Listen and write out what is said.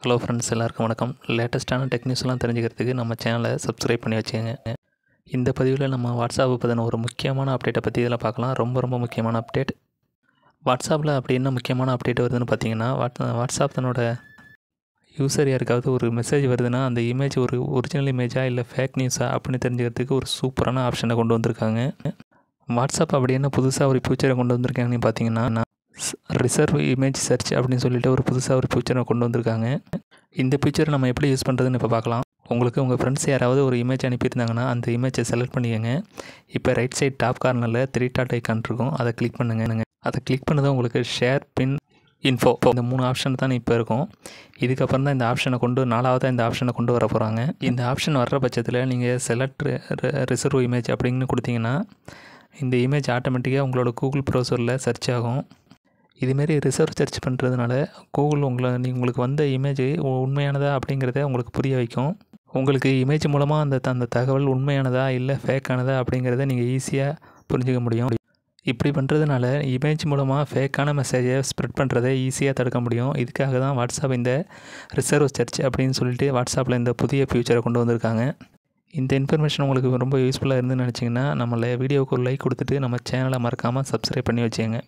Hello friends, எல்லாருக்கும் வணக்கம். லேட்டஸ்ட்டான tech நியூஸ்லாம் தெரிஞ்சுக்கிறதுக்கு நம்ம சேனலை சப்ஸ்கிரைப் பண்ணி வச்சுக்கோங்க. இந்த பதிவில் நம்ம வாட்ஸ்அப்பை பற்றின ஒரு முக்கியமான அப்டேட்டை பற்றி இதில் பார்க்கலாம். ரொம்ப முக்கியமான அப்டேட். வாட்ஸ்அப்பில் அப்படி என்ன முக்கியமான அப்டேட் வருதுன்னு பார்த்தீங்கன்னா, வாட்ஸ்அப் தன்னோட யூசர் யாருக்காவது ஒரு மெசேஜ் வருதுன்னா அந்த இமேஜ் ஒரு ஒரிஜினல் இமேஜா இல்லை ஃபேக் நியூஸா அப்படின்னு தெரிஞ்சுக்கிறதுக்கு ஒரு சூப்பரான ஆப்ஷனை கொண்டு வந்திருக்காங்க. வாட்ஸ்அப் அப்படி என்ன புதுசாக ஒரு ஃபியூச்சரை கொண்டு வந்திருக்காங்கன்னு பார்த்தீங்கன்னா, ரிசர்வ் இமேஜ் சர்ச் அப்படின்னு சொல்லிட்டு ஒரு புதுசாக ஒரு ஃபியூச்சரை கொண்டு வந்திருக்காங்க. இந்த ஃபியூச்சரை நம்ம எப்படி யூஸ் பண்ணுறதுன்னு இப்போ பார்க்கலாம். உங்களுக்கு உங்கள் ஃப்ரெண்ட்ஸ் யாராவது ஒரு இமேஜ் அனுப்பியிருந்தாங்கன்னா அந்த இமேஜை செலக்ட் பண்ணிக்கோங்க. இப்போ ரைட் சைட் டாப் கார்னரில் 3 டாட் ஐக்கான் இருக்கும், அதை கிளிக் பண்ணுங்க. அதை கிளிக் பண்ணதான் உங்களுக்கு ஷேர் பின் இன்ஃபோ இந்த 3 ஆப்ஷன் தான் இப்போ இருக்கும். இதுக்கப்புறம் தான் இந்த ஆப்ஷனை நாலாவதாக இந்த ஆப்ஷனை கொண்டு வர போகிறாங்க. இந்த ஆப்ஷன் வர்ற பட்சத்தில் நீங்கள் செலக்ட் ரிசர்வ் இமேஜ் அப்படின்னு கொடுத்தீங்கன்னா இந்த இமேஜ் ஆட்டோமேட்டிக்காக உங்களோட கூகுள் ப்ரௌசரில் சர்ச் ஆகும். இதுமாரி ரிசர்வ் சர்ச் பண்ணுறதுனால கூகுள் உங்களுக்கு வந்த இமேஜ் உண்மையானதா அப்படிங்கிறத உங்களுக்கு புரிய வைக்கும். உங்களுக்கு இமேஜ் மூலமாக அந்த தகவல் உண்மையானதா இல்லை ஃபேக்கானதா அப்படிங்கிறத நீங்கள் ஈஸியாக புரிஞ்சுக்க முடியும். இப்படி பண்ணுறதுனால இமேஜ் மூலமாக ஃபேக்கான மெசேஜை ஸ்ப்ரெட் பண்ணுறதை ஈஸியாக தடுக்க முடியும். இதுக்காக தான் வாட்ஸ்அப் இந்த ரிசர்வ் சர்ச் அப்படின்னு சொல்லிட்டு வாட்ஸ்அப்பில் இந்த புதிய ஃபியூச்சரை கொண்டு வந்திருக்காங்க. இந்த இன்ஃபர்மேஷன் உங்களுக்கு ரொம்ப யூஸ்ஃபுல்லாக இருந்துன்னு நினச்சிங்கன்னா நம்மளை வீடியோவுக்கு ஒரு லைக் கொடுத்துட்டு நம்ம சேனலை மறக்காமல் சப்ஸ்கிரைப் பண்ணி வச்சுக்கோங்க.